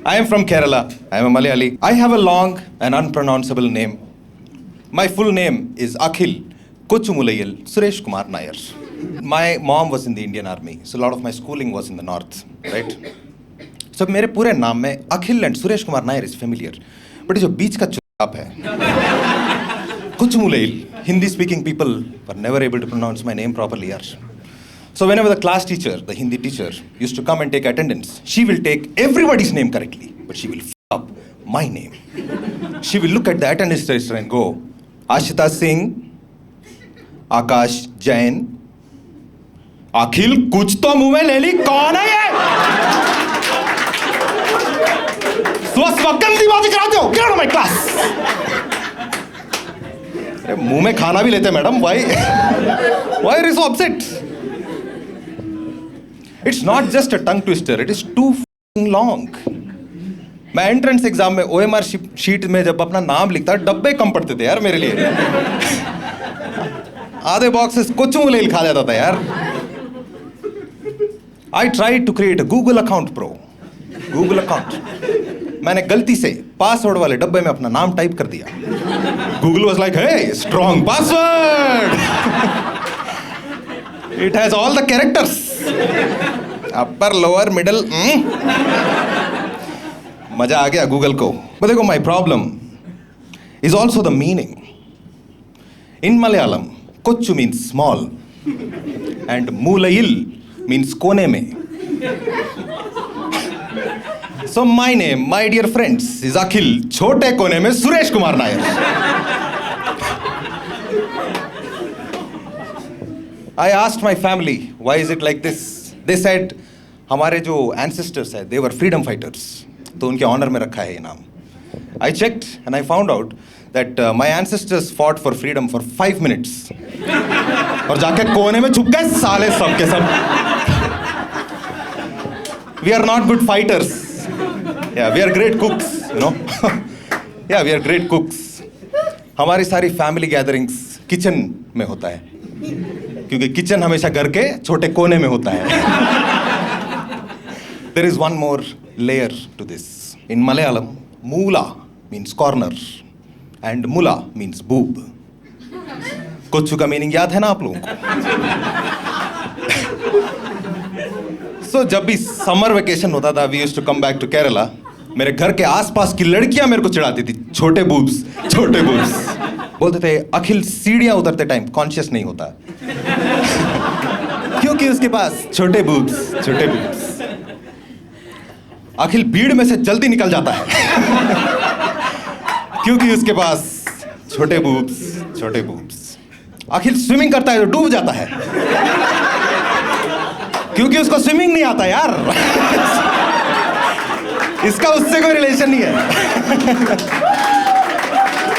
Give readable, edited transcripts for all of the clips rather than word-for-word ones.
I am from Kerala. I am a Malayali. I have a long and unpronounceable name. My full name is Akhil Kochumulayil Suresh Kumar Nair. My mom was in the Indian Army, so a lot of my schooling was in the north, right? So मेरे पूरे नाम में Akhil and Suresh Kumar Nair is familiar. But जो बीच का चुप है, Kochumulayil, Hindi speaking people were never able to pronounce my name properly, yaar. So whenever the class teacher, the Hindi teacher, used to come and take attendance, she will take everybody's name correctly, but she will f up my name. She will look at the attendance register and go, Ashita Singh, Akash Jain, Akhil, कुछ तो मुंह में ले ली, कौन है ये? गंदी बातें कराते हो? Get out of my class. अरे मुंह में खाना भी लेते हैं madam, why are you so upset? It's not just a tongue twister, it is too long. मैं एंट्रेंस एग्जाम में OMR शीट में जब अपना नाम लिखता डब्बे कम पड़ते थे यार मेरे लिए. आधे बॉक्सेस कोचमुलेल खा जाता था यार. I tried to create a Google account bro. Google account. मैंने गलती से पासवर्ड वाले डब्बे में अपना नाम टाइप कर दिया. Google was like, hey, strong password. It has all the characters. Upper, lower, middle. मजा आ गया गूगल को. But देखो, my problem is also the meaning. In Malayalam, Kochu means small and Mulayil means kone mein. So my name, my dear friends, is Akhil Chote Kone mein Suresh Kumar Nair. I asked my family, why is it like this? They said, हमारे जो ancestors हैं, they were freedom fighters. तो उनके honor में रखा है ये नाम. I checked and I found out that my ancestors fought for freedom for 5 minutes. और जाके कोने में छुप गए साले सब के सब. We are not good fighters. Yeah, we are great cooks, you know. Yeah, we are great cooks. हमारी सारी family gatherings kitchen में होता है. क्योंकि किचन हमेशा घर के छोटे कोने में होता है. There is one more layer to this. In Malayalam, Moola means corner and Mula means boob. कोच्चू का मीनिंग याद है ना आप लोगों को? So जब भी समर वेकेशन होता था, we used to come back to Kerala. मेरे घर के आसपास की लड़कियां मेरे को चिढ़ाती थी, छोटे बूब्स, छोटे बूब्स. बोलते थे अखिल सीढ़ियां उतरते टाइम कॉन्शियस नहीं होता क्योंकि उसके पास छोटे बूब्स, छोटे बूब्स. अखिल भीड़ में से जल्दी निकल जाता है क्योंकि उसके पास छोटे बूब्स, छोटे बूब्स. अखिल स्विमिंग करता है तो डूब जाता है क्योंकि उसको स्विमिंग नहीं आता यार. इसका उससे कोई रिलेशन नहीं है.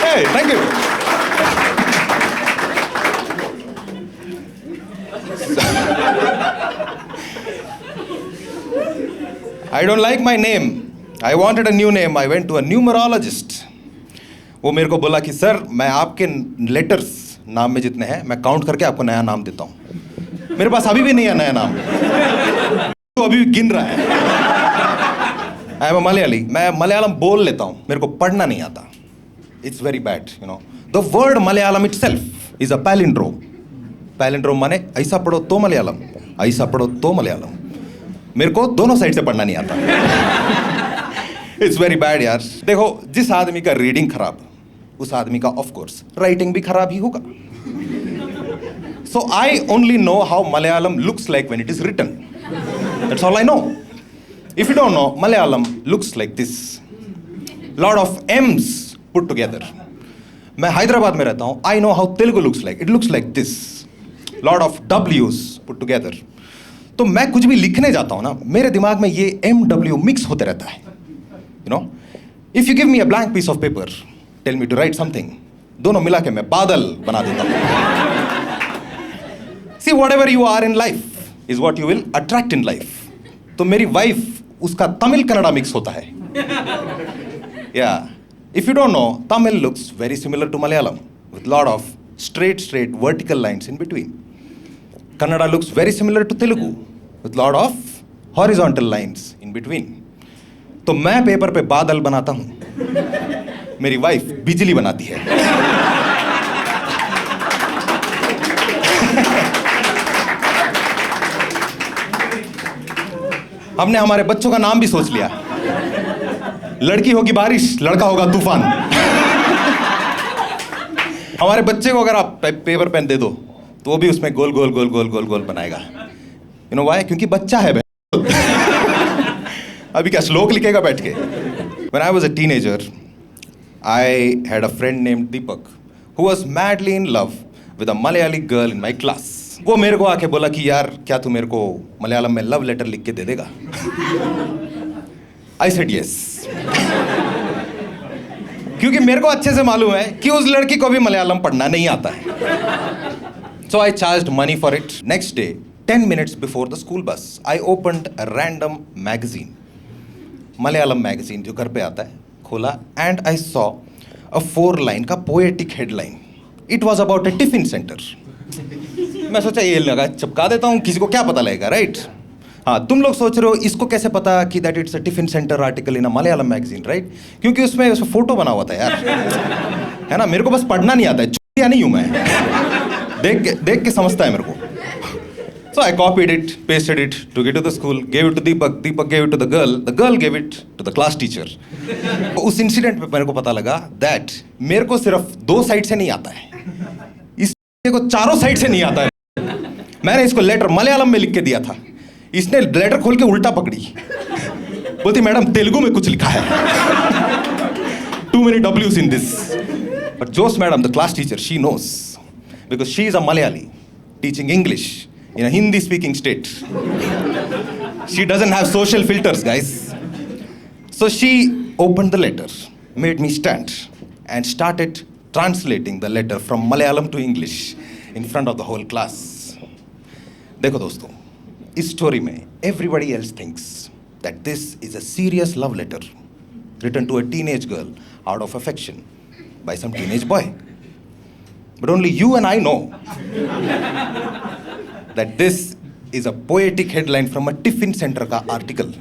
Hey, thank you. I don't like my name. I wanted a new name. I went to a numerologist. वो मेरे को बोला कि सर मैं आपके लेटर्स नाम में जितने हैं मैं काउंट करके आपको नया नाम देता हूँ. मेरे पास अभी भी नहीं है नया नाम. तो अभी भी गिन रहा है. I am a Malayali. मैं मलयालम बोल लेता हूँ, मेरे को पढ़ना नहीं आता. It's very bad, you know. The word Malayalam itself is a palindrome. Palindrome माने ऐसा पढ़ो तो मलयालम, ऐसा पढ़ो तो मलयालम. मेरे को दोनों साइड से पढ़ना नहीं आता. इट्स वेरी बैड यार. देखो, जिस आदमी का रीडिंग खराब, उस आदमी का ऑफ कोर्स राइटिंग भी खराब ही होगा. So I only know how Malayalam looks like when it is written. That's all I know. If you don't know, Malayalam looks like this. Lot of Ms put together. मैं हैदराबाद में रहता हूं. I know how Telugu looks like. It looks like this. Lot of डब्ल्यूज put together. तो मैं कुछ भी लिखने जाता हूं ना, मेरे दिमाग में ये MW मिक्स होते रहता है. You know, if you give me a blank piece of paper, tell me to write something, दोनों मिला के मैं बादल बना देता हूं. See, whatever you are in life is what you will attract in life. तो मेरी वाइफ, उसका तमिल कन्नड़ा मिक्स होता है. या if you don't know, Tamil looks very similar to Malayalam with lot of straight vertical lines in between. Kannada looks very similar to Telugu with lot of horizontal lines in between. तो मैं paper पे बादल बनाता हूं, मेरी वाइफ बिजली बनाती है। हमने हमारे बच्चों का नाम भी सोच लिया, लड़की होगी बारिश, लड़का होगा तूफान। हमारे बच्चे को अगर आप पेपर पेन दे दो तो वो भी उसमें गोल गोल गोल गोल गोल गोल बनाएगा। You know why? क्योंकि बच्चा है। अभी क्या श्लोक लिखेगा बैठ के? When I was a teenager, I had a friend named Deepak who was madly in love with a Malayali girl in my class. वो मेरे को आके बोला कि यार क्या तू मेरे को मलयालम में लव लेटर लिख के दे देगा? I said yes. क्योंकि मेरे को अच्छे से मालूम है कि उस लड़की को भी मलयालम पढ़ना नहीं आता है। So I charged money for it. Next day, 10 minutes before the school bus, I opened a random magazine. Malayalam magazine जो घर पे आता है, खोला and I saw a 4-line का poetic headline. It was about a tiffin center. मैं सोचा ये लगा चिपका देता हूँ, किसी को क्या पता लगेगा, राइट? हाँ, तुम लोग सोच रहे हो इसको कैसे पता कि that it's a tiffin centre article in a Malayalam magazine, right? क्योंकि उसमें फोटो बना हुआ था यार, है ना? मेरे को बस पढ़ना नहीं आता है, चुतिया नहीं हूँ मैं, देख के समझता है मेरे को। So I copied it, pasted it, took it to the school, gave it to Deepak, Deepak gave it to the girl gave it to the class teacher. उस इंसिडेंट पे मेरे को पता लगा that मेरे को सिर्फ 2 साइड से नहीं आता है, इसको चारों साइड से नहीं आता है। मैंने इसको लेटर मलयालम में लिख के दिया था, इसने लेटर खोल के उल्टा पकड़ी, बोलती मैडम तेलुगु में कुछ लिखा है। Too many W's in this. But Jose madam, the class teacher, she knows because she is a Malayali teaching English in a Hindi speaking state. She doesn't have social filters, guys. So she opened the letter, made me stand and started translating the letter from Malayalam to English in front of the whole class. देखो दोस्तों, इस story में everybody else thinks that this is a serious love letter written to a teenage girl out of affection by some teenage boy. But only you and I know that this is a poetic headline from a tiffin center ka article.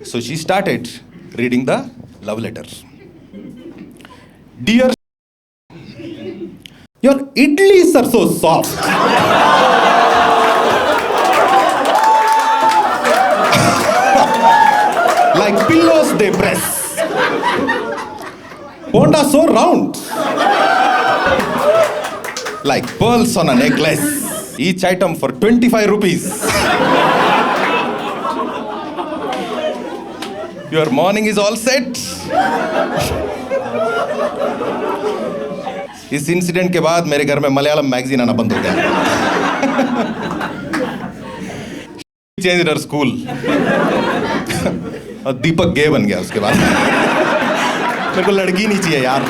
So she started reading the love letter. Dear, your idlis are so soft. Like pillows they press. Ponda so round. Like pearls on a necklace. Each item for 25 rupees. Your morning is all set. इस incident के बाद मेरे घर में Malayalam magazine आना बंद हो गया। चेंज हर स्कूल और दीपक गे बन गया उसके बाद। मेरे को लड़की नहीं चाहिए यार।